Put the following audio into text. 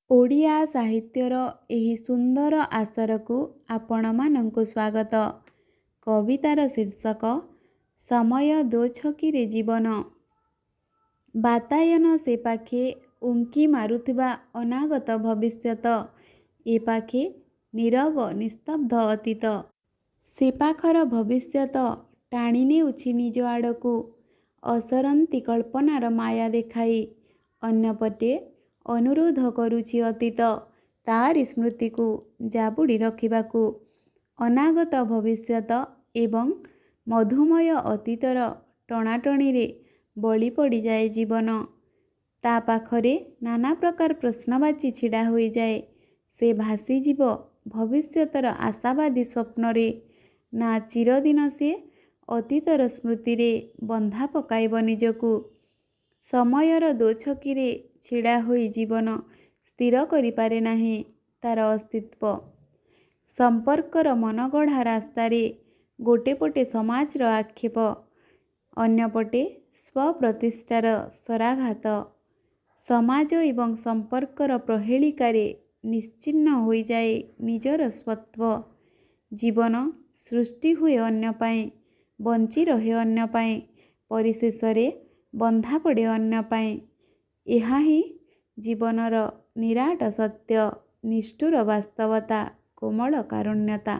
ଓଡ଼ିଆ ସାହିତ୍ୟର ଏହି ସୁନ୍ଦର ଆସରକୁ ଆପଣମାନଙ୍କୁ ସ୍ୱାଗତ। କବିତାର ଶୀର୍ଷକ ସମୟ ଦୋଛକିରେ ଜୀବନ। ବାତାୟନ ସେ ପାଖେ ଉଙ୍କି ମାରୁଥିବା ଅନାଗତ ଭବିଷ୍ୟତ, ଏ ପାଖେ ନୀରବ ନିସ୍ତବ୍ଧ ଅତୀତ। ସେ ପାଖର ଭବିଷ୍ୟତ ଟାଣି ନେଉଛି ନିଜ ଆଡ଼କୁ, ଅସରନ୍ତି କଳ୍ପନାର ମାୟା ଦେଖାଇ। ଅନ୍ୟପଟେ ଅନୁରୋଧ କରୁଛି ଅତୀତ ତାରି ସ୍ମୃତିକୁ ଜାବୁଡ଼ି ରଖିବାକୁ। ଅନାଗତ ଭବିଷ୍ୟତ ଏବଂ ମଧୁମୟ ଅତୀତର ଟଣାଟଣିରେ ବଳି ପଡ଼ିଯାଏ ଜୀବନ। ତା ପାଖରେ ନାନା ପ୍ରକାର ପ୍ରଶ୍ନବାଚୀ ଛିଡ଼ା ହୋଇଯାଏ। ସେ ଭାସିଯିବ ଭବିଷ୍ୟତର ଆଶାବାଦୀ ସ୍ୱପ୍ନରେ। ନା ଚିରଦିନ ସେ ଅତୀତର ସ୍ମୃତିରେ ବନ୍ଧା ପକାଇବ ନିଜକୁ। ସମୟର ଦୋଛକିରେ ଛିଡ଼ା ହୋଇ ଜୀବନ ସ୍ଥିର କରିପାରେ ନାହିଁ ତା'ର ଅସ୍ତିତ୍ୱ। ସମ୍ପର୍କର ମନଗଢ଼ା ରାସ୍ତାରେ ଗୋଟେ ପଟେ ସମାଜର ଆକ୍ଷେପ, ଅନ୍ୟପଟେ ସ୍ୱପ୍ରତିଷ୍ଠାର ଶରାଘାତ। ସମାଜ ଏବଂ ସମ୍ପର୍କର ପ୍ରହେଳିକାରେ ନିଶ୍ଚିହ୍ନ ହୋଇଯାଏ ନିଜର ସ୍ୱତ୍ୱ। ଜୀବନ ସୃଷ୍ଟି ହୁଏ ଅନ୍ୟ ପାଇଁ, ବଞ୍ଚି ରହେ ଅନ୍ୟ ପାଇଁ, ପରିଶେଷରେ ବନ୍ଧା ପଡ଼େ ଅନ୍ୟ ପାଇଁ। ଏହା ହିଁ ଜୀବନର ନିରାଟ ସତ୍ୟ, ନିଷ୍ଠୁର ବାସ୍ତବତା, କୋମଳ କାରୁଣ୍ୟତା।